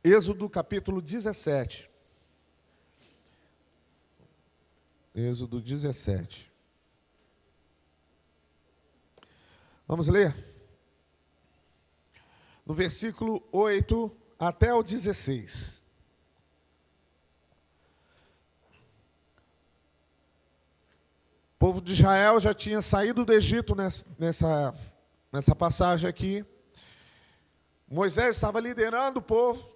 Êxodo capítulo 17. Êxodo 17. Vamos ler? No versículo 8 até o 16. O povo de Israel já tinha saído do Egito nessa passagem aqui. Moisés estava liderando o povo.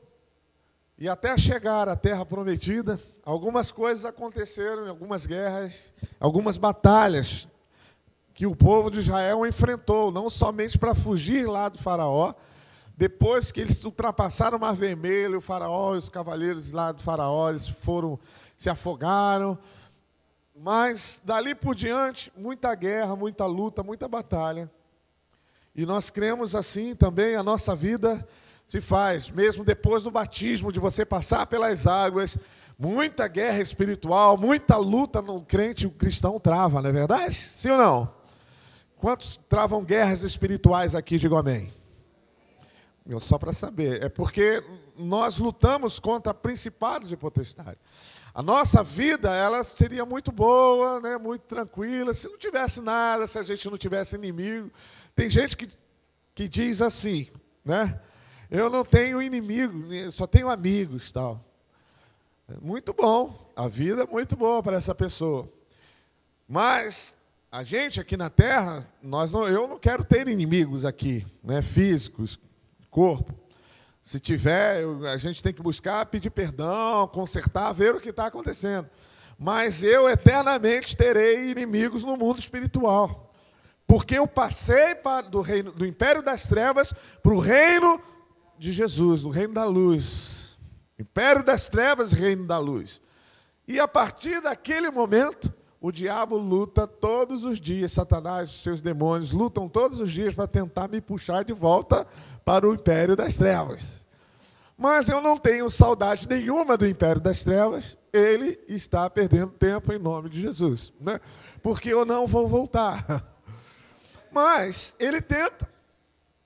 E até chegar à terra prometida, algumas coisas aconteceram, algumas guerras, algumas batalhas que o povo de Israel enfrentou, não somente para fugir lá do faraó. Depois que eles ultrapassaram o Mar Vermelho, o faraó e os cavaleiros lá do faraó, eles se afogaram. Mas dali por diante, muita guerra, muita luta, muita batalha. E nós cremos assim também, a nossa vida se faz, mesmo depois do batismo, de você passar pelas águas, muita guerra espiritual, muita luta no crente, o cristão trava, não é verdade? Sim ou não? Quantos travam guerras espirituais aqui, digo amém? Só para saber, é porque nós lutamos contra principados e potestades. A nossa vida, ela seria muito boa, né, muito tranquila, se não tivesse nada, se a gente não tivesse inimigo. Tem gente que diz assim, né? Eu não tenho inimigo, só tenho amigos, tal. Muito bom, a vida é muito boa para essa pessoa. Mas a gente aqui na Terra, eu não quero ter inimigos aqui, né, físicos, corpo. Se tiver, a gente tem que buscar, pedir perdão, consertar, ver o que está acontecendo. Mas eu eternamente terei inimigos no mundo espiritual. Porque eu passei do império das trevas para o reino de Jesus, no reino da luz. Império das trevas, reino da luz. E a partir daquele momento, o diabo luta todos os dias, Satanás, os seus demônios, lutam todos os dias para tentar me puxar de volta para o império das trevas. Mas eu não tenho saudade nenhuma do império das trevas, ele está perdendo tempo em nome de Jesus, né? Porque eu não vou voltar. Mas ele tenta,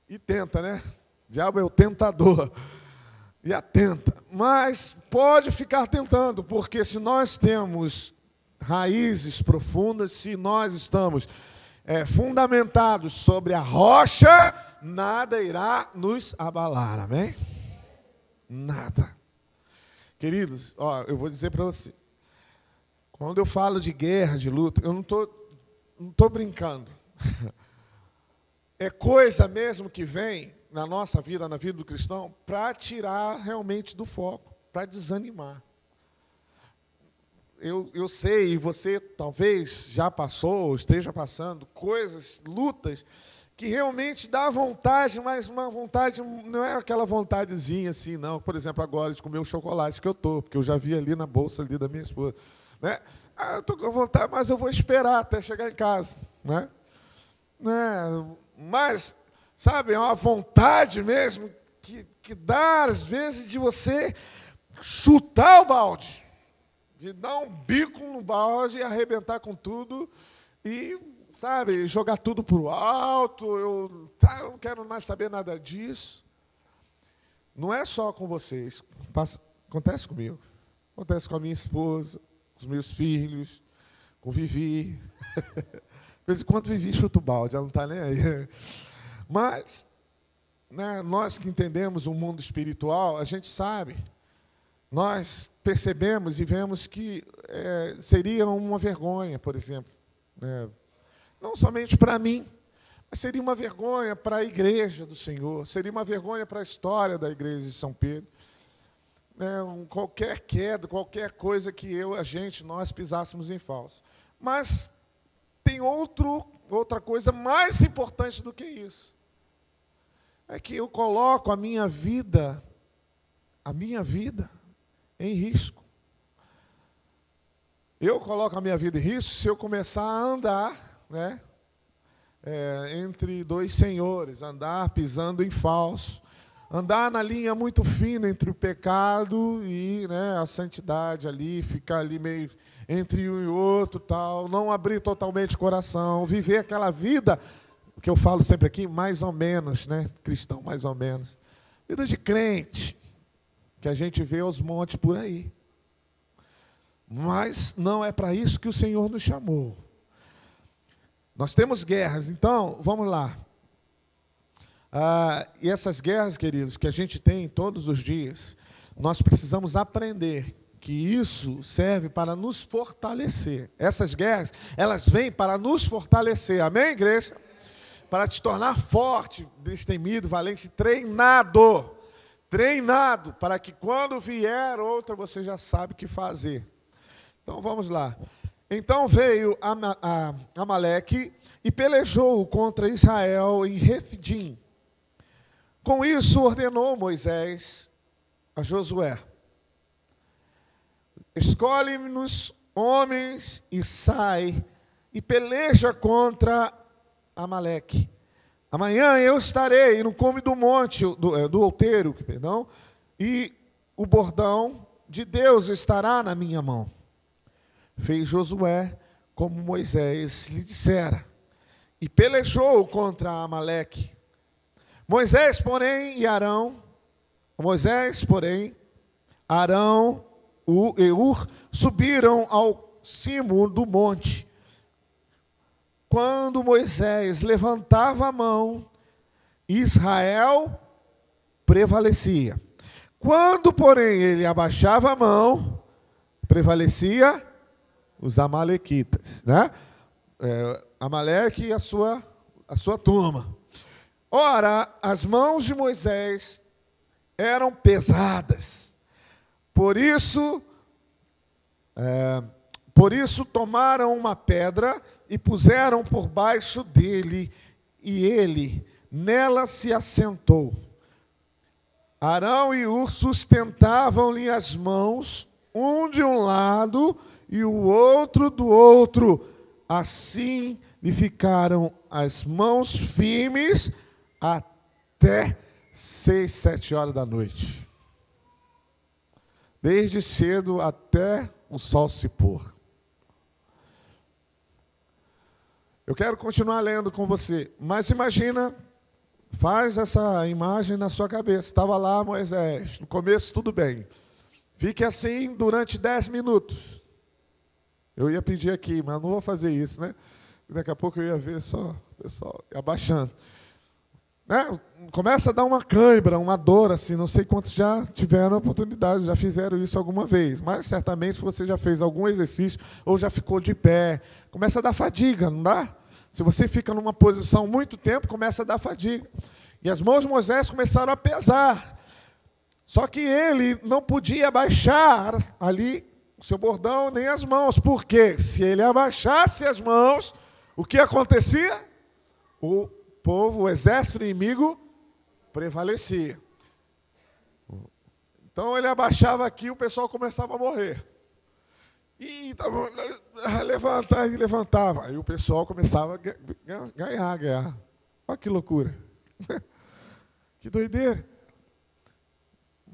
e tenta, né? O diabo é o tentador, e atenta. Mas pode ficar tentando, porque se nós temos raízes profundas, se nós estamos fundamentados sobre a rocha, nada irá nos abalar, amém? Nada. Queridos, eu vou dizer para você, quando eu falo de guerra, de luta, eu não tô brincando. É coisa mesmo que vem na nossa vida, na vida do cristão, para tirar realmente do foco, para desanimar. Eu sei, e você talvez já passou, ou esteja passando, coisas, lutas, que realmente dá vontade, mas uma vontade, não é aquela vontadezinha assim, não. Por exemplo, agora de comer o chocolate que eu estou, porque eu já vi ali na bolsa ali da minha esposa, né? Eu estou com vontade, mas eu vou esperar até chegar em casa, né? Mas, sabe, é uma vontade mesmo que dá, às vezes, de você chutar o balde, de dar um bico no balde e arrebentar com tudo e, sabe, jogar tudo para o alto. Eu não quero mais saber nada disso. Não é só com vocês, acontece comigo, acontece com a minha esposa, com os meus filhos, com Vivi. De vez em quando Vivi chuta o balde, ela não está nem aí. Mas, né, nós que entendemos o mundo espiritual, a gente sabe, nós percebemos e vemos que seria uma vergonha, por exemplo, né, não somente para mim, mas seria uma vergonha para a igreja do Senhor, seria uma vergonha para a história da igreja de São Pedro, né, qualquer queda, qualquer coisa que nós pisássemos em falso. Mas tem outra coisa mais importante do que isso. É que eu coloco a minha vida em risco. Eu coloco a minha vida em risco se eu começar a andar, né, entre dois senhores, andar pisando em falso, andar na linha muito fina entre o pecado e, né, a santidade ali, ficar ali meio entre um e outro, tal, não abrir totalmente o coração, viver aquela vida que eu falo sempre aqui, mais ou menos, né, cristão mais ou menos, vida de crente, que a gente vê aos montes por aí. Mas não é para isso que o Senhor nos chamou. Nós temos guerras, então, vamos lá. E essas guerras, queridos, que a gente tem todos os dias, nós precisamos aprender que isso serve para nos fortalecer. Essas guerras, elas vêm para nos fortalecer. Amém, igreja? Para te tornar forte, destemido, valente, treinado. Treinado, para que quando vier outra, você já sabe o que fazer. Então, vamos lá. Então veio Amaleque e pelejou contra Israel em Refidim. Com isso ordenou Moisés a Josué: escolhe-nos homens e sai e peleja contra Amaleque. Amanhã eu estarei no cume do monte, do outeiro, perdão, e o bordão de Deus estará na minha mão. Fez Josué como Moisés lhe dissera, e pelejou contra Amaleque. Moisés, porém, Arão e Ur subiram ao cimo do monte. Quando Moisés levantava a mão, Israel prevalecia. Quando, porém, ele abaixava a mão, prevalecia os amalequitas, né? Amaleque e a sua turma. Ora, as mãos de Moisés eram pesadas. Por isso tomaram uma pedra e puseram por baixo dele, e ele nela se assentou. Arão e Ur sustentavam-lhe as mãos, um de um lado e o outro do outro. Assim lhe ficaram as mãos firmes até 6, 7 horas da noite. Desde cedo até o sol se pôr. Eu quero continuar lendo com você, mas imagina, faz essa imagem na sua cabeça. Estava lá Moisés, no começo tudo bem. Fique assim durante 10 minutos. Eu ia pedir aqui, mas não vou fazer isso, né? Daqui a pouco eu ia ver só o pessoal abaixando. Né? Começa a dar uma cãibra, uma dor, assim, não sei quantos já tiveram a oportunidade, já fizeram isso alguma vez, mas certamente você já fez algum exercício ou já ficou de pé. Começa a dar fadiga, não dá? Se você fica numa posição muito tempo, começa a dar fadiga. E as mãos de Moisés começaram a pesar. Só que ele não podia abaixar ali o seu bordão nem as mãos, porque se ele abaixasse as mãos, o que acontecia? O povo, o exército inimigo, prevalecia. Então ele abaixava aqui, o pessoal começava a morrer. E levanta, e levantava. Aí o pessoal começava a ganhar a guerra. Olha que loucura. Que doideira.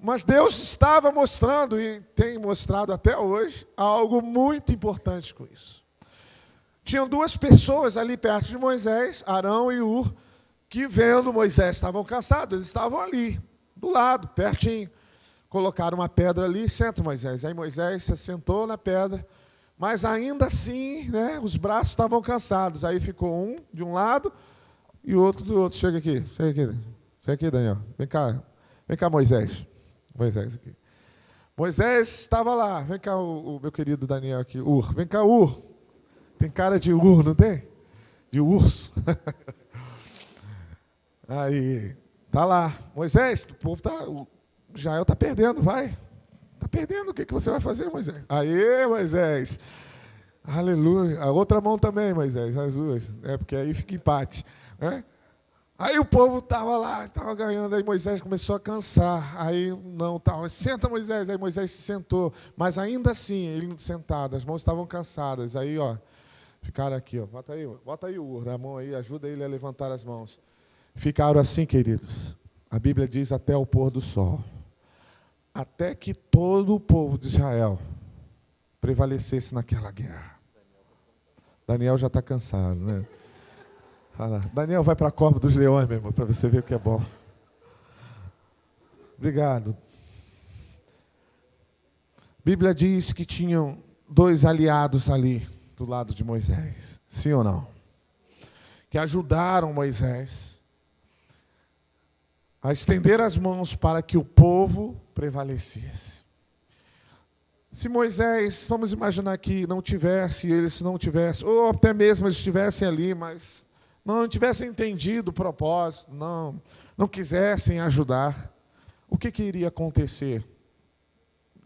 Mas Deus estava mostrando, e tem mostrado até hoje, algo muito importante com isso. Tinham duas pessoas ali perto de Moisés, Arão e Ur, que vendo Moisés estavam cansados, eles estavam ali, do lado, pertinho. Colocaram uma pedra ali, senta Moisés. Aí Moisés se sentou na pedra, mas ainda assim, né, os braços estavam cansados. Aí ficou um de um lado e o outro do outro. Chega aqui, Daniel. Vem cá, Moisés. Moisés aqui. Moisés estava lá. Vem cá, o meu querido Daniel aqui, Ur. Vem cá, Ur. Tem cara de Ur, não tem? De urso. Aí, tá lá. Moisés, o povo tá... Israel está perdendo, vai. Está perdendo, o que você vai fazer, Moisés? Aê, Moisés. Aleluia. A outra mão também, Moisés, as duas. Porque aí fica empate. Né? Aí o povo estava lá, estava ganhando, aí Moisés começou a cansar. Aí não, estava, senta Moisés, aí Moisés se sentou. Mas ainda assim, ele sentado, as mãos estavam cansadas. Aí, ó, ficaram aqui, ó. Bota aí o Ur, a mão aí, ajuda ele a levantar as mãos. Ficaram assim, queridos. A Bíblia diz até o pôr do sol. Até que todo o povo de Israel prevalecesse naquela guerra. Daniel já está cansado, né? Fala, Daniel, vai para a cova dos leões, meu irmão, para você ver o que é bom. Obrigado. Bíblia diz que tinham 2 aliados ali, do lado de Moisés. Sim ou não? Que ajudaram Moisés a estender as mãos para que o povo prevalecesse. Se Moisés, vamos imaginar que não tivesse, eles não tivessem, ou até mesmo eles estivessem ali, mas não tivessem entendido o propósito, não quisessem ajudar, o que iria acontecer?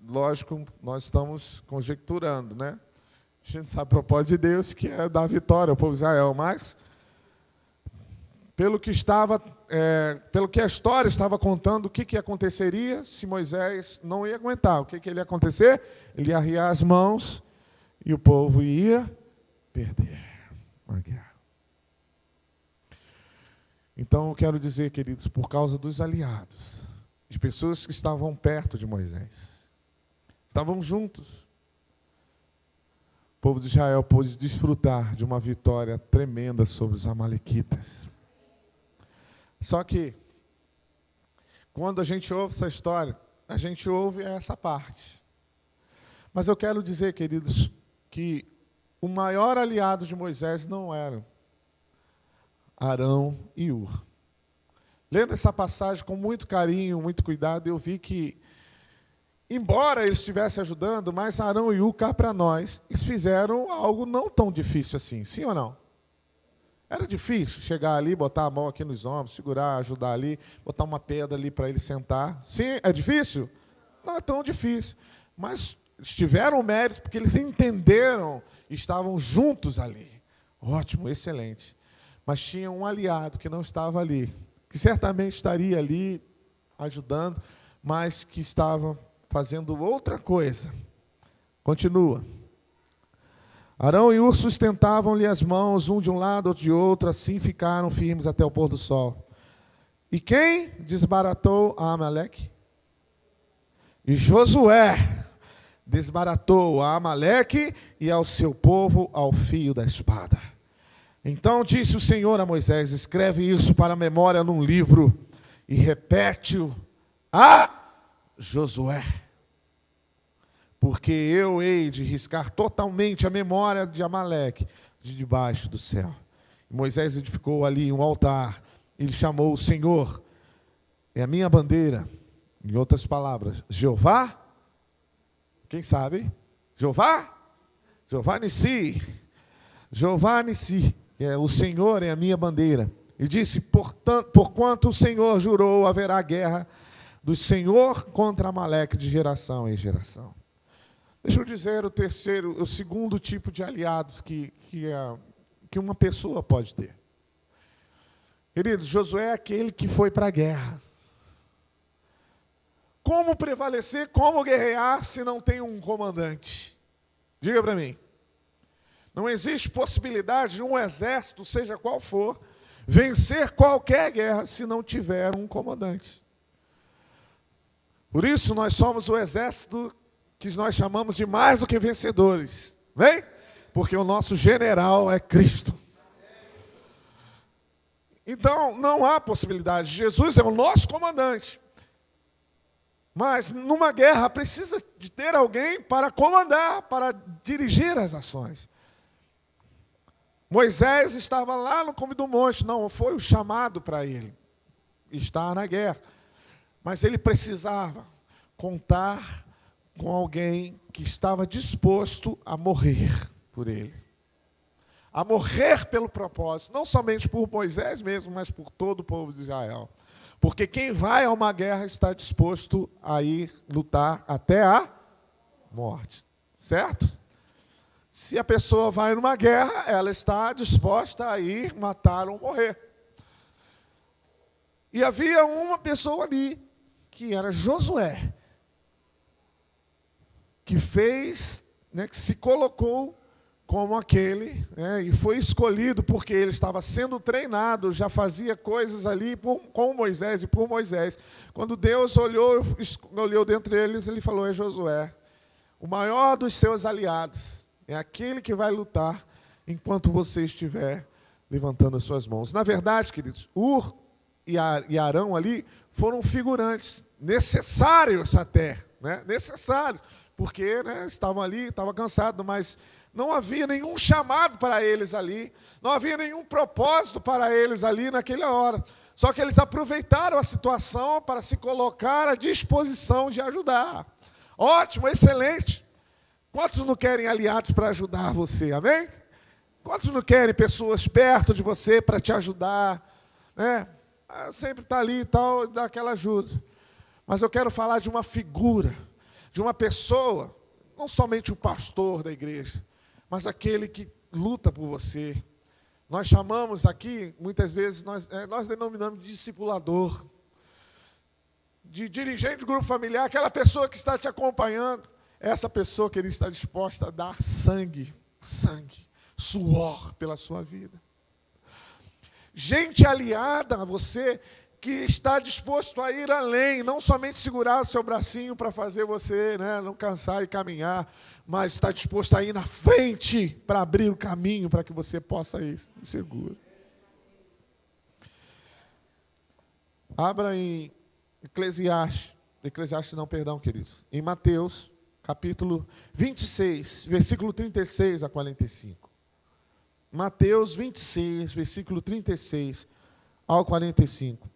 Lógico, nós estamos conjecturando, né? A gente sabe o propósito de Deus, que é dar vitória ao povo de Israel, mas pelo que a história estava contando, o que aconteceria se Moisés não ia aguentar? O que ele ia acontecer? Ele ia arriar as mãos e o povo ia perder a guerra. Então, eu quero dizer, queridos, por causa dos aliados, de pessoas que estavam perto de Moisés, estavam juntos, o povo de Israel pôde desfrutar de uma vitória tremenda sobre os amalequitas. Só que, quando a gente ouve essa história, a gente ouve essa parte. Mas eu quero dizer, queridos, que o maior aliado de Moisés não eram Arão e Hur. Lendo essa passagem com muito carinho, muito cuidado, eu vi que, embora eles estivessem ajudando, mas Arão e Hur, cá para nós, eles fizeram algo não tão difícil assim, sim ou não? Era difícil chegar ali, botar a mão aqui nos ombros, segurar, ajudar ali, botar uma pedra ali para ele sentar. Sim, é difícil? Não é tão difícil. Mas eles tiveram mérito porque eles entenderam, estavam juntos ali. Ótimo, excelente. Mas tinha um aliado que não estava ali, que certamente estaria ali ajudando, mas que estava fazendo outra coisa. Continua. Arão e Hur sustentavam-lhe as mãos, um de um lado, outro de outro, assim ficaram firmes até o pôr do sol. E quem desbaratou a Amaleque? E Josué desbaratou a Amaleque e ao seu povo ao fio da espada. Então disse o Senhor a Moisés: escreve isso para a memória num livro e repete-o a Josué. Porque eu hei de riscar totalmente a memória de Amaleque de debaixo do céu. E Moisés edificou ali um altar. Ele chamou o Senhor, é a minha bandeira. Em outras palavras, Jeová, quem sabe? Jeová? Jeová Nissi. Jeová Nissi, o Senhor é a minha bandeira. E disse, porquanto o Senhor jurou, haverá guerra do Senhor contra Amaleque de geração em geração. Deixa eu dizer o segundo tipo de aliados que uma pessoa pode ter. Queridos, Josué é aquele que foi para a guerra. Como prevalecer, como guerrear se não tem um comandante? Diga para mim. Não existe possibilidade de um exército, seja qual for, vencer qualquer guerra se não tiver um comandante. Por isso nós somos o exército que nós chamamos de mais do que vencedores. Vem? Porque o nosso general é Cristo. Então, não há possibilidade. Jesus é o nosso comandante. Mas, numa guerra, precisa de ter alguém para comandar, para dirigir as ações. Moisés estava lá no cume do monte. Não, foi o chamado para ele estar na guerra. Mas ele precisava contar com alguém que estava disposto a morrer por ele. A morrer pelo propósito, não somente por Moisés mesmo, mas por todo o povo de Israel. Porque quem vai a uma guerra está disposto a ir lutar até a morte. Certo? Se a pessoa vai numa guerra, ela está disposta a ir matar ou morrer. E havia uma pessoa ali, que era Josué, que fez, que se colocou como aquele, e foi escolhido porque ele estava sendo treinado, já fazia coisas ali com Moisés e por Moisés. Quando Deus olhou dentre eles, ele falou, é Josué, o maior dos seus aliados, é aquele que vai lutar enquanto você estiver levantando as suas mãos. Na verdade, queridos, Hur e Arão ali foram figurantes, necessários até, necessários, porque, né, estavam ali, estavam cansados, mas não havia nenhum chamado para eles ali, não havia nenhum propósito para eles ali naquela hora. Só que eles aproveitaram a situação para se colocar à disposição de ajudar. Ótimo, excelente. Quantos não querem aliados para ajudar você, amém? Quantos não querem pessoas perto de você para te ajudar, né? Sempre está ali e tal, dá aquela ajuda. Mas eu quero falar de uma figura, de uma pessoa, não somente o pastor da igreja, mas aquele que luta por você. Nós chamamos aqui, muitas vezes, nós denominamos de discipulador, de dirigente do grupo familiar, aquela pessoa que está te acompanhando, essa pessoa que ele está disposta a dar sangue, suor pela sua vida. Gente aliada a você, que está disposto a ir além, não somente segurar o seu bracinho para fazer você, né, não cansar e caminhar, mas está disposto a ir na frente para abrir o caminho para que você possa ir seguro. Abra em em Mateus, capítulo 26, versículo 36 a 45. Mateus 26, versículo 36 ao 45.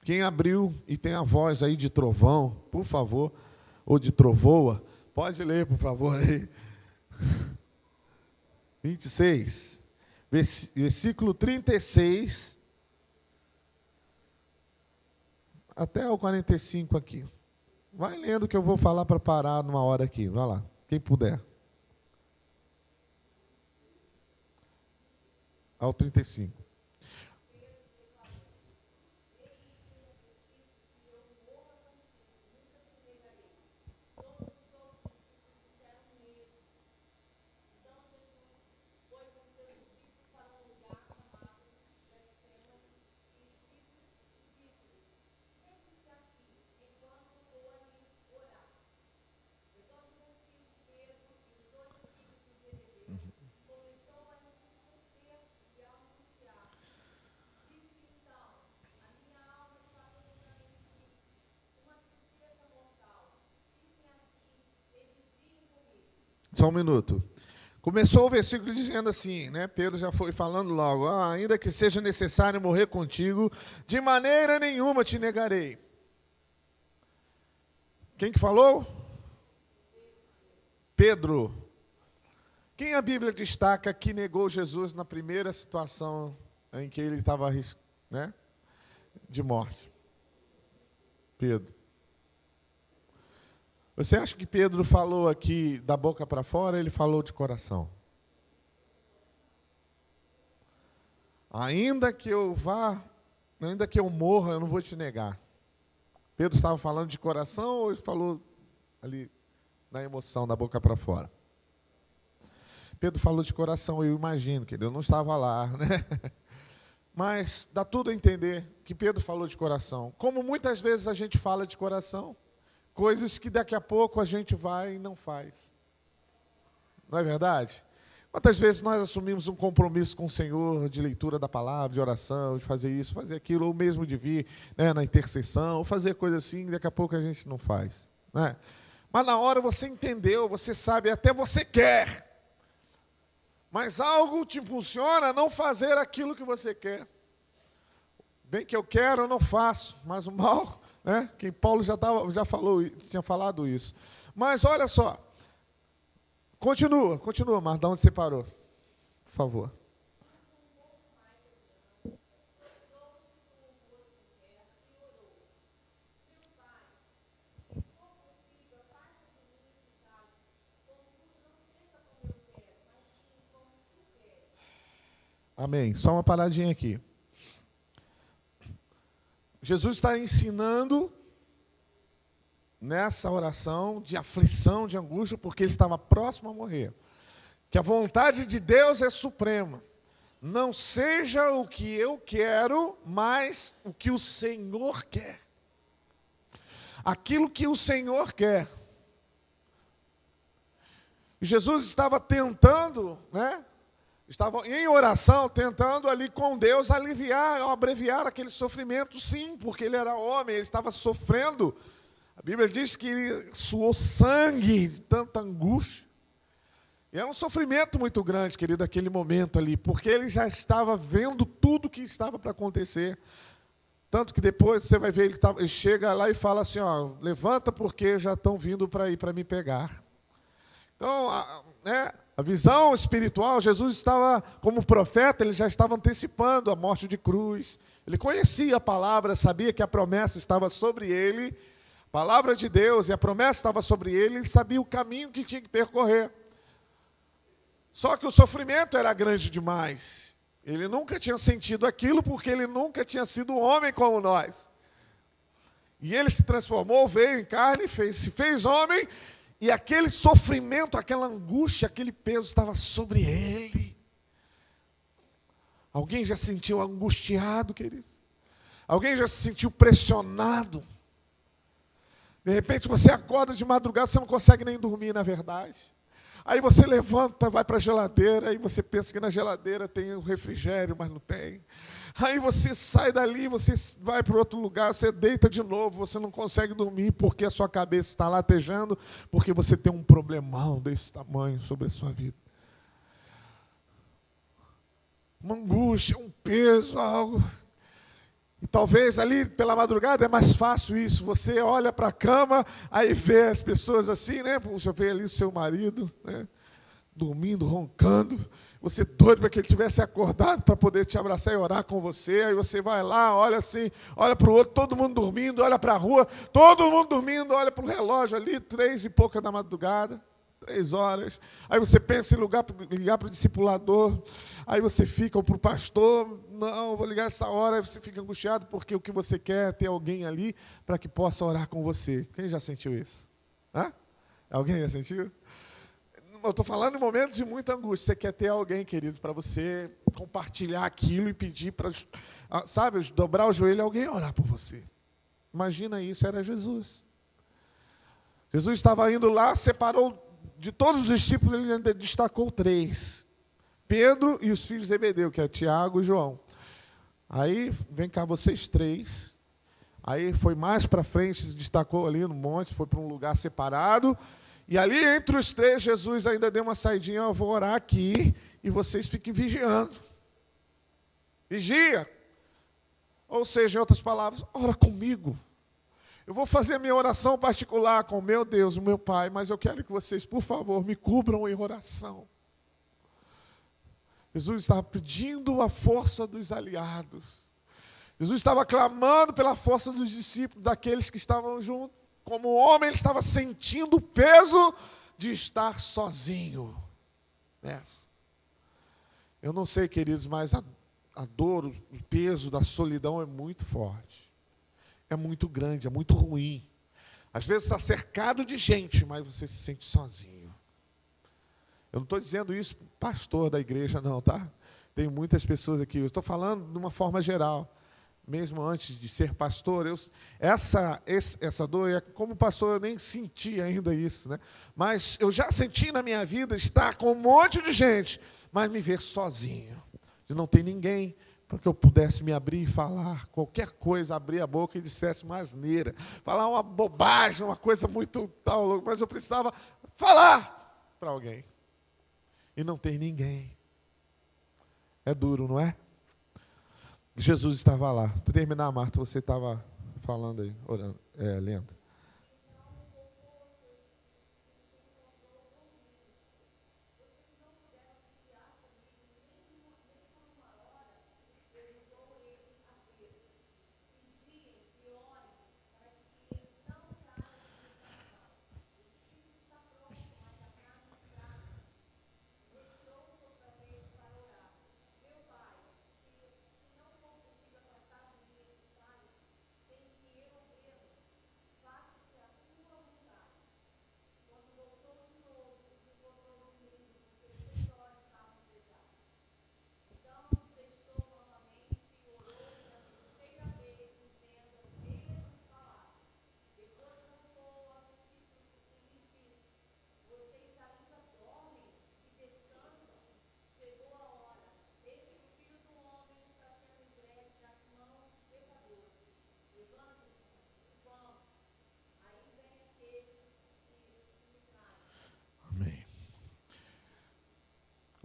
Quem abriu e tem a voz aí de trovão, por favor, ou de trovoa, pode ler, por favor, aí. 26, versículo 36, até o 45 aqui. Vai lendo que eu vou falar para parar numa hora aqui, vai lá, quem puder. Ao 35. Só um minuto. Começou o versículo dizendo assim, né? Pedro já foi falando logo, ainda que seja necessário morrer contigo, de maneira nenhuma te negarei. Quem que falou? Pedro. Quem a Bíblia destaca que negou Jesus na primeira situação em que ele estava, né, de morte? Pedro. Você acha que Pedro falou aqui da boca para fora, ele falou de coração? Ainda que eu morra, eu não vou te negar. Pedro estava falando de coração ou ele falou ali na emoção, da boca para fora? Pedro falou de coração, eu imagino, que eu não estava lá, né? Mas dá tudo a entender que Pedro falou de coração. Como muitas vezes a gente fala de coração, coisas que daqui a pouco a gente vai e não faz. Não é verdade? Quantas vezes nós assumimos um compromisso com o Senhor de leitura da palavra, de oração, de fazer isso, fazer aquilo, ou mesmo de vir, né, na intercessão, ou fazer coisa assim, daqui a pouco a gente não faz, né? Mas na hora você entendeu, você sabe, até você quer, mas algo te impulsiona a não fazer aquilo que você quer. Bem que eu quero, eu não faço, mas o mal, né? Que Paulo tinha falado isso. Mas olha só, continua, mas de onde você parou? Por favor. Amém. Só uma paradinha aqui. Jesus está ensinando nessa oração de aflição, de angústia, porque ele estava próximo a morrer. Que a vontade de Deus é suprema. Não seja o que eu quero, mas o que o Senhor quer. Aquilo que o Senhor quer. Jesus estava tentando, né? Estava em oração, tentando ali com Deus aliviar, abreviar aquele sofrimento, sim, porque ele era homem, ele estava sofrendo A Bíblia diz que ele suou sangue de tanta angústia. E é um sofrimento muito grande, querido, aquele momento ali, porque ele já estava vendo tudo que estava para acontecer. Tanto que depois você vai ver, ele chega lá e fala assim, ó, levanta porque já estão vindo para ir para me pegar. Então, a visão espiritual, Jesus estava, como profeta, ele já estava antecipando a morte de cruz. Ele conhecia a palavra, sabia que a promessa estava sobre ele, a palavra de Deus e a promessa estava sobre ele, ele sabia o caminho que tinha que percorrer. Só que o sofrimento era grande demais. Ele nunca tinha sentido aquilo porque ele nunca tinha sido homem como nós. E ele se transformou, veio em carne, se fez homem, e aquele sofrimento, aquela angústia, aquele peso estava sobre ele. Alguém já se sentiu angustiado, querido? Alguém já se sentiu pressionado? De repente você acorda de madrugada, você não consegue nem dormir, na verdade. Aí você levanta, vai para a geladeira, aí você pensa que na geladeira tem um refrigério, mas não tem. Aí você sai dali, você vai para outro lugar, você deita de novo, você não consegue dormir porque a sua cabeça está latejando, porque você tem um problemão desse tamanho sobre a sua vida. Uma angústia, um peso, algo. E talvez ali pela madrugada é mais fácil isso. Você olha para a cama, aí vê as pessoas assim, né? Você vê ali o seu marido, né? Dormindo, roncando. Você doido para que ele tivesse acordado para poder te abraçar e orar com você. Aí você vai lá, olha assim, olha para o outro, todo mundo dormindo, olha para a rua, todo mundo dormindo, olha para o relógio ali, 3 e pouca da madrugada. 3 horas, aí você pensa em ligar para o discipulador, aí você fica, ou para o pastor, não, vou ligar essa hora, aí você fica angustiado, porque o que você quer é ter alguém ali para que possa orar com você. Quem já sentiu isso? Hã? Alguém já sentiu? Eu estou falando em momentos de muita angústia, você quer ter alguém, querido, para você compartilhar aquilo e pedir para, sabe, dobrar o joelho e alguém orar por você. Imagina isso, era Jesus. Jesus estava indo lá, separou de todos os discípulos, ele ainda destacou 3. Pedro e os filhos de Zebedeu, que é Tiago e João. Aí, vem cá vocês 3. Aí foi mais para frente, se destacou ali no monte, foi para um lugar separado. E ali, entre os 3, Jesus ainda deu uma saidinha, eu vou orar aqui, e vocês fiquem vigiando. Vigia. Ou seja, em outras palavras, ora comigo. Eu vou fazer a minha oração particular com o meu Deus, o meu Pai, mas eu quero que vocês, por favor, me cubram em oração. Jesus estava pedindo a força dos aliados. Jesus estava clamando pela força dos discípulos, daqueles que estavam juntos. Como homem, ele estava sentindo o peso de estar sozinho. Eu não sei, queridos, mas a dor, o peso da solidão é muito forte. É muito grande, é muito ruim. Às vezes está cercado de gente, mas você se sente sozinho. Eu não estou dizendo isso para o pastor da igreja, não, tá? Tem muitas pessoas aqui. Eu estou falando de uma forma geral. Mesmo antes de ser pastor, essa dor, como pastor eu nem senti ainda isso, né? Mas eu já senti na minha vida estar com um monte de gente, mas me ver sozinho, de não ter ninguém para que eu pudesse me abrir e falar qualquer coisa, abrir a boca e dissesse uma asneira, falar uma bobagem, uma coisa muito tal, mas eu precisava falar para alguém, e não ter ninguém. É duro, não é? Jesus estava lá. Para terminar, Marta, você estava falando aí, orando, lendo.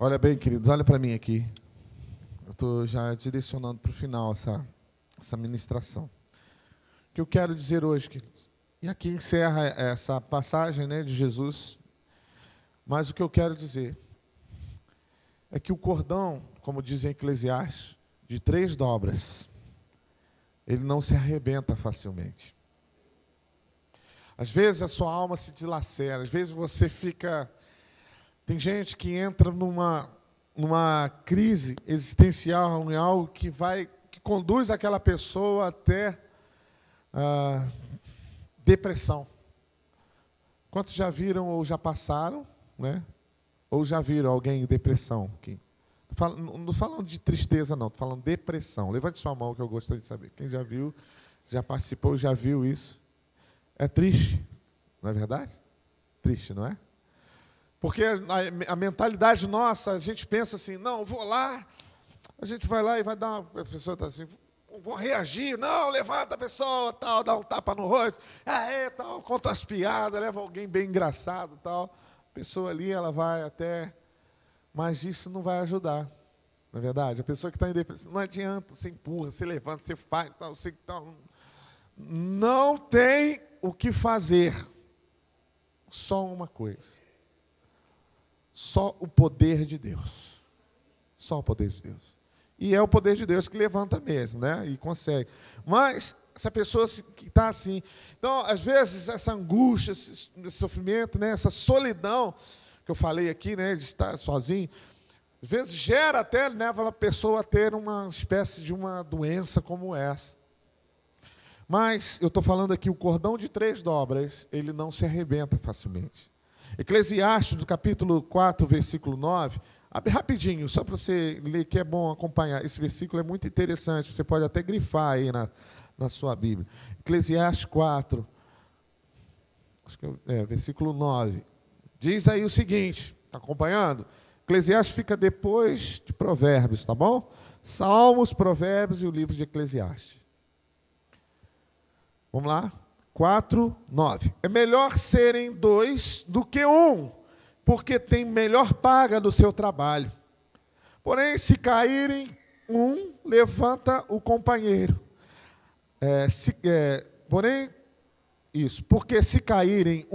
Olha bem, queridos, olha para mim aqui. Eu estou já direcionando para o final essa ministração. O que eu quero dizer hoje, queridos, e aqui encerra essa passagem, né, de Jesus, mas o que eu quero dizer é que o cordão, como diz em Eclesiastes, de 3 dobras, ele não se arrebenta facilmente. Às vezes a sua alma se dilacera, às vezes você fica... Tem gente que entra numa crise existencial, em algo que conduz aquela pessoa até depressão. Quantos já viram ou já passaram, né? Ou já viram alguém em depressão? Não falando de tristeza, não, estou falando de depressão. Levante sua mão que eu gostaria de saber. Quem já viu, já participou, já viu isso? É triste, não é verdade? Triste, não é? Porque a mentalidade nossa, a gente pensa assim, não, vou lá, a gente vai lá e vai dar a pessoa está assim, vou reagir, não, levanta a pessoa, tal, dá um tapa no rosto, tal, conta as piadas, leva alguém bem engraçado, tal. A pessoa ali, ela vai até, mas isso não vai ajudar, não é verdade? A pessoa que está em depressão, não adianta, você empurra, você levanta, você faz, tal, não tem o que fazer, só uma coisa. Só o poder de Deus. Só o poder de Deus. E é o poder de Deus que levanta mesmo, né? E consegue. Mas, essa pessoa que está assim... Então, às vezes, essa angústia, esse sofrimento, né? Essa solidão, que eu falei aqui, né? De estar sozinho, às vezes gera até, leva a pessoa a ter uma espécie de uma doença como essa. Mas, eu estou falando aqui, o cordão de 3 dobras, ele não se arrebenta facilmente. Eclesiastes, do capítulo 4, versículo 9, abre rapidinho, só para você ler, que é bom acompanhar. Esse versículo é muito interessante, você pode até grifar aí na sua Bíblia. Eclesiastes 4, versículo 9. Diz aí o seguinte, está acompanhando? Eclesiastes fica depois de Provérbios, tá bom? Salmos, Provérbios e o livro de Eclesiastes. Vamos lá? 4, 9. É melhor serem 2 do que 1, porque tem melhor paga do seu trabalho. Porém, se caírem, levanta o companheiro. Porque se caírem,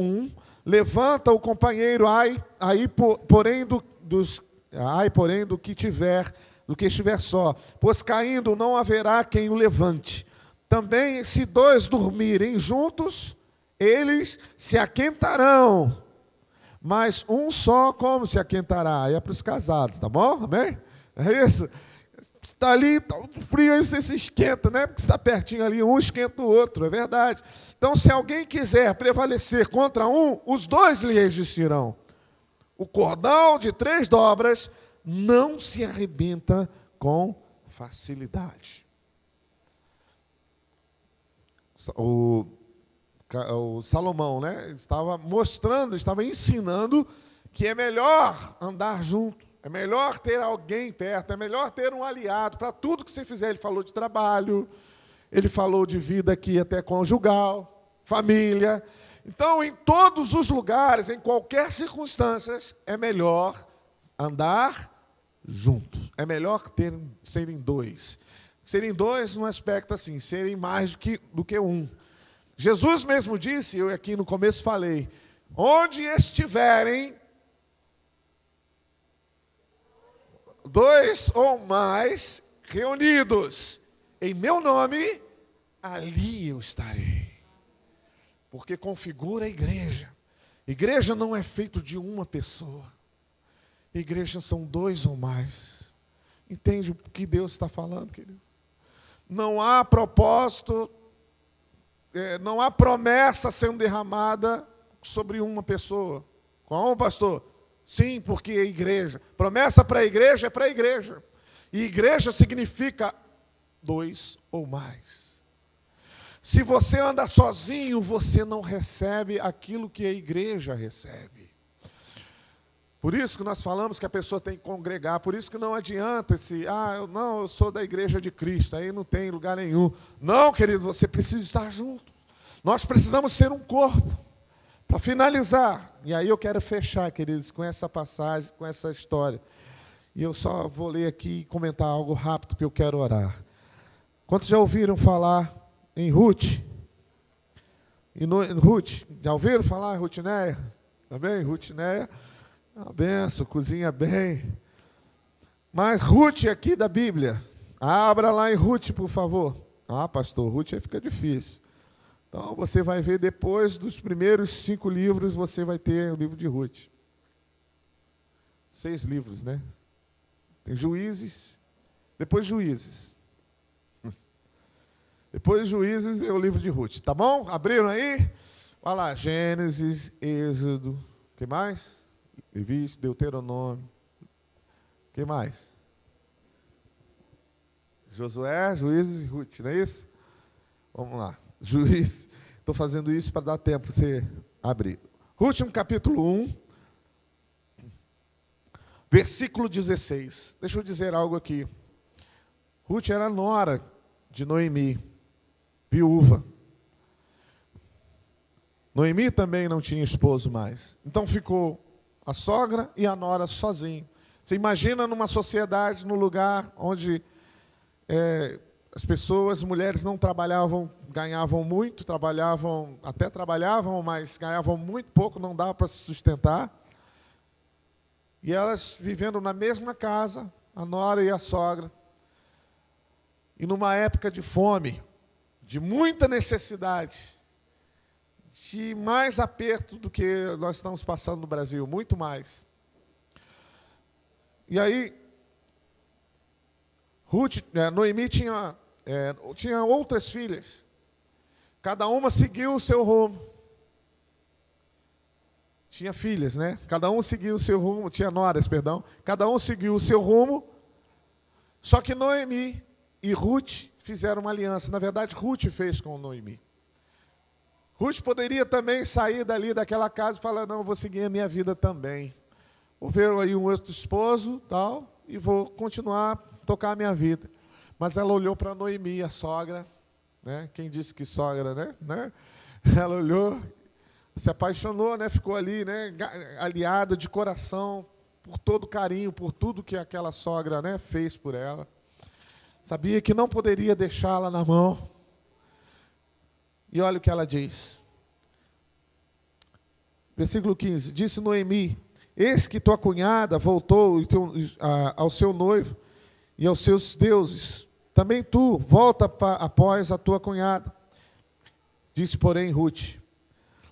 levanta o companheiro, porém do que estiver só, pois caindo não haverá quem o levante. Também, se 2 dormirem juntos, eles se aquentarão. Mas um só, como se aquentará? Aí é para os casados, tá bom? Amém? É isso? Você está ali, está frio, aí você se esquenta, né? Porque você está pertinho ali, um esquenta o outro, é verdade. Então, se alguém quiser prevalecer contra os 2 lhe resistirão. O cordão de 3 dobras não se arrebenta com facilidade. O Salomão, né, estava ensinando que é melhor andar junto, é melhor ter alguém perto, é melhor ter um aliado para tudo que você fizer. Ele falou de trabalho, ele falou de vida aqui até conjugal, família. Então, em todos os lugares, em qualquer circunstância, é melhor andar juntos, é melhor serem 2. Serem 2 num aspecto assim, serem mais do que 1. Jesus mesmo disse, eu aqui no começo falei, onde estiverem 2 ou mais reunidos em meu nome, ali eu estarei. Porque configura a igreja. Igreja não é feito de uma pessoa. Igreja são 2 ou mais. Entende o que Deus está falando, querido? Não há propósito, não há promessa sendo derramada sobre uma pessoa. Como, pastor? Sim, porque é igreja. Promessa para a igreja é para a igreja. E igreja significa 2 ou mais. Se você anda sozinho, você não recebe aquilo que a igreja recebe. Por isso que nós falamos que a pessoa tem que congregar, por isso que não adianta eu sou da igreja de Cristo, aí não tem lugar nenhum. Não, querido, você precisa estar junto. Nós precisamos ser um corpo. Para finalizar, e aí eu quero fechar, queridos, com essa passagem, com essa história. E eu só vou ler aqui e comentar algo rápido, porque eu quero orar. Quantos já ouviram falar em Ruth? Ruth, já ouviram falar em Rutineia? Também, Rutineia, uma benção, cozinha bem. Mas Ruth aqui da Bíblia, abra lá em Ruth, por favor. Ah, pastor, Ruth aí fica difícil. Então, você vai ver depois dos primeiros 5 livros, você vai ter o livro de Ruth. 6 livros, né? Tem Juízes, depois Juízes. Depois Juízes é o livro de Ruth, tá bom? Abriram aí? Olha lá, Gênesis, Êxodo, o que mais? Levítico, Deuteronômio. O que mais? Josué, Juízes e Ruth, não é isso? Vamos lá. Juízes. Estou fazendo isso para dar tempo para você abrir. Ruth, no capítulo 1, versículo 16. Deixa eu dizer algo aqui. Ruth era nora de Noemi, viúva. Noemi também não tinha esposo mais. Então ficou a sogra e a nora sozinhos. Você imagina numa sociedade, num lugar onde as pessoas, mulheres não trabalhavam, ganhavam muito, até trabalhavam, mas ganhavam muito pouco, não dava para se sustentar. E elas vivendo na mesma casa, a nora e a sogra. E numa época de fome, de muita necessidade, de mais aperto do que nós estamos passando no Brasil, muito mais. E aí, Noemi tinha outras filhas. Cada uma seguiu o seu rumo. Tinha filhas, né? Cada um seguiu o seu rumo, tinha noras, perdão. Cada um seguiu o seu rumo. Só que Noemi e Ruth fizeram uma aliança. Na verdade, Ruth fez com Noemi. Ruth poderia também sair dali daquela casa e falar, não, eu vou seguir a minha vida também. Vou ver aí um outro esposo, tal, e vou continuar a tocar a minha vida. Mas ela olhou para Noemi, a sogra, né? Quem disse que sogra, né? Ela olhou, se apaixonou, né? Ficou ali, né? Aliada de coração, por todo carinho, por tudo que aquela sogra, né, fez por ela. Sabia que não poderia deixá-la na mão. E olha o que ela diz. Versículo 15. Disse Noemi, eis que tua cunhada voltou ao seu noivo e aos seus deuses. Também tu, volta após a tua cunhada. Disse, porém, Ruth,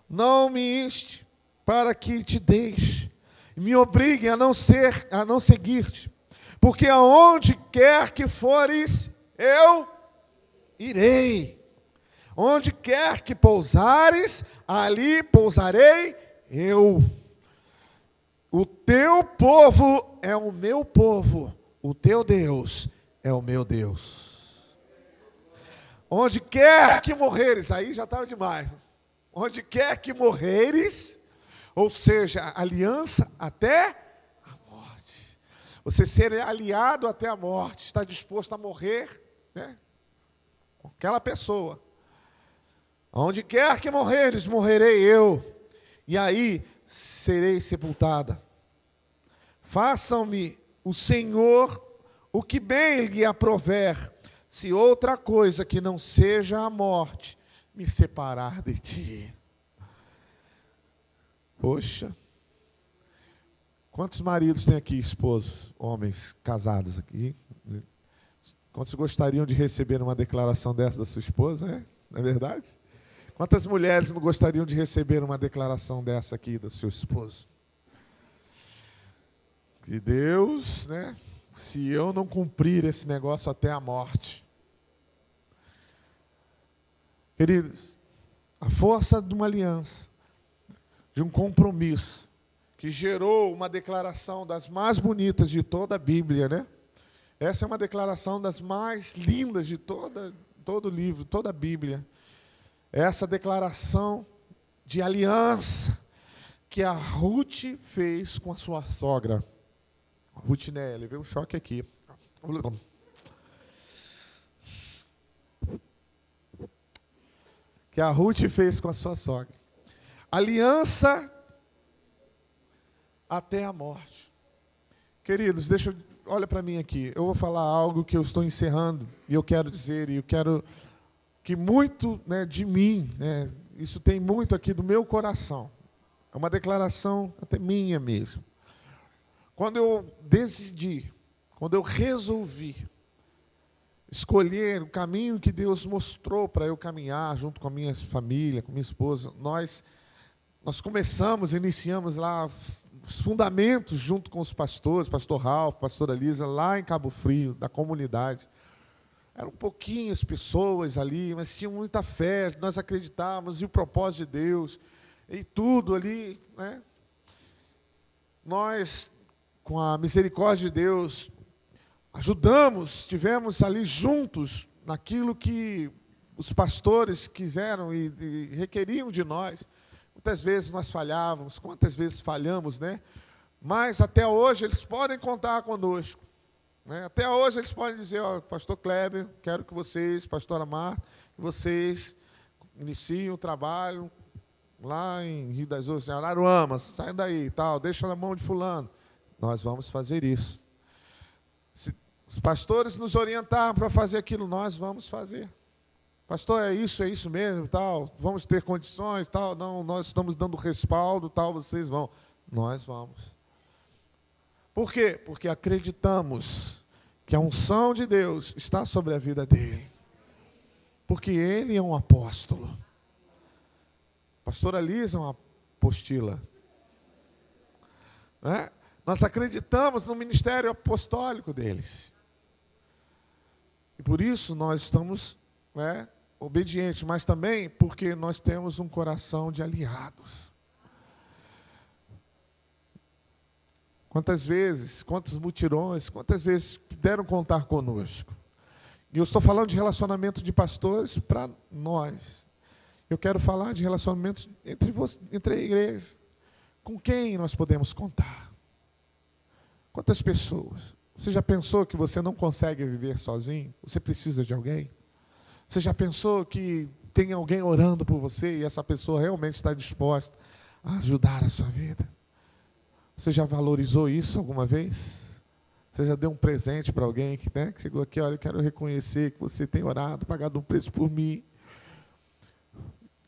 não me inste para que te deixe, e me obriguem a não seguir-te, porque aonde quer que fores, eu irei. Onde quer que pousares, ali pousarei eu. O teu povo é o meu povo, o teu Deus é o meu Deus. Onde quer que morreres, aí já estava demais. Onde quer que morreres, ou seja, aliança até a morte. Você ser aliado até a morte, está disposto a morrer, né, com aquela pessoa. Onde quer que morreres, morrerei eu, e aí serei sepultada. Façam-me o Senhor o que bem lhe aprover, se outra coisa que não seja a morte me separar de ti. Poxa, quantos maridos tem aqui, esposos, homens casados aqui? Quantos gostariam de receber uma declaração dessa da sua esposa, não é verdade? Quantas mulheres não gostariam de receber uma declaração dessa aqui do seu esposo? Que Deus, né, se eu não cumprir esse negócio até a morte. Queridos, a força de uma aliança, de um compromisso, que gerou uma declaração das mais bonitas de toda a Bíblia, né? Essa é uma declaração das mais lindas de todo o livro, toda a Bíblia. Essa declaração de aliança que a Ruth fez com a sua sogra. Ruth, né? Levei um choque aqui. Que a Ruth fez com a sua sogra. Aliança até a morte. Queridos, deixa eu olha para mim aqui, eu vou falar algo que eu estou encerrando, e eu quero dizer, e eu quero que muito, né, de mim, né, isso tem muito aqui do meu coração. É uma declaração até minha mesmo. Quando eu decidi, quando eu resolvi escolher o caminho que Deus mostrou para eu caminhar junto com a minha família, com minha esposa, nós iniciamos lá os fundamentos junto com os pastores, pastor Ralph, pastora Lisa, lá em Cabo Frio, da comunidade. Eram pouquinhas pessoas ali, mas tinham muita fé, nós acreditávamos em o propósito de Deus, e tudo ali, né? Nós, com a misericórdia de Deus, ajudamos, estivemos ali juntos naquilo que os pastores quiseram e requeriam de nós. Muitas vezes nós falhávamos, quantas vezes falhamos, né? Mas até hoje eles podem contar conosco, né? Até hoje eles podem dizer, ó, pastor Kleber, quero que vocês, pastora Marta, que vocês iniciem o trabalho lá em Rio das Ostras, em Araruama, saiam daí, tal, deixa na mão de fulano. Nós vamos fazer isso. Se os pastores nos orientaram para fazer aquilo, nós vamos fazer. Pastor, é isso mesmo, tal, vamos ter condições, tal, não, nós estamos dando respaldo, tal, vocês vão. Nós vamos. Por quê? Porque acreditamos que a unção de Deus está sobre a vida dele. Porque ele é um apóstolo. Pastora Lisa é uma apostila. Né? Nós acreditamos no ministério apostólico deles. E por isso nós estamos, né, obedientes, mas também porque nós temos um coração de aliados. Quantas vezes, quantos mutirões, quantas vezes puderam contar conosco. E eu estou falando de relacionamento de pastores para nós. Eu quero falar de relacionamentos entre a igreja. Com quem nós podemos contar? Quantas pessoas? Você já pensou que você não consegue viver sozinho? Você precisa de alguém? Você já pensou que tem alguém orando por você e essa pessoa realmente está disposta a ajudar a sua vida? Você já valorizou isso alguma vez? Você já deu um presente para alguém que, né, que chegou aqui, olha, eu quero reconhecer que você tem orado, pagado um preço por mim.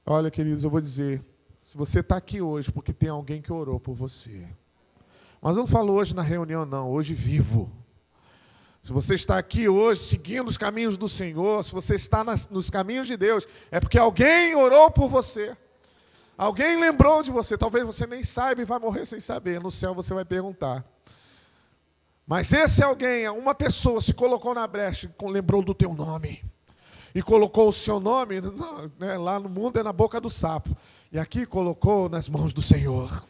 Olha, queridos, eu vou dizer, se você está aqui hoje porque tem alguém que orou por você. Mas eu não falo hoje na reunião, não, hoje vivo. Se você está aqui hoje seguindo os caminhos do Senhor, se você está nos caminhos de Deus, é porque alguém orou por você. Alguém lembrou de você, talvez você nem saiba e vai morrer sem saber. No céu você vai perguntar. Mas esse alguém, uma pessoa se colocou na brecha e lembrou do teu nome. E colocou o seu nome, né, lá no mundo é na boca do sapo. E aqui colocou nas mãos do Senhor.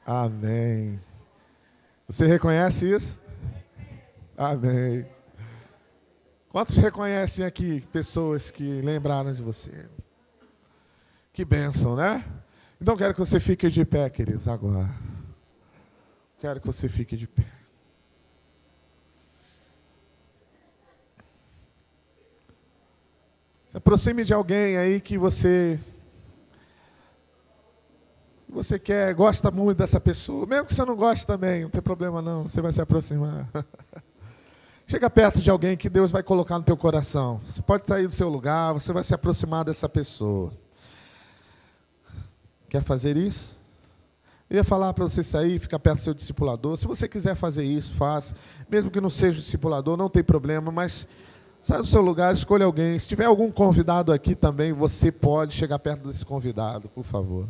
Amém. Você reconhece isso? Amém. Quantos reconhecem aqui pessoas que lembraram de você? Que bênção, né? Então quero que você fique de pé, queridos, agora. Quero que você fique de pé. Se aproxime de alguém aí que você quer, gosta muito dessa pessoa. Mesmo que você não goste também, não tem problema não, você vai se aproximar. Chega perto de alguém que Deus vai colocar no teu coração. Você pode sair do seu lugar, você vai se aproximar dessa pessoa. Quer fazer isso? Eu ia falar para você sair e ficar perto do seu discipulador. Se você quiser fazer isso, faça. Mesmo que não seja o discipulador, não tem problema, mas sai do seu lugar, escolha alguém. Se tiver algum convidado aqui também, você pode chegar perto desse convidado, por favor.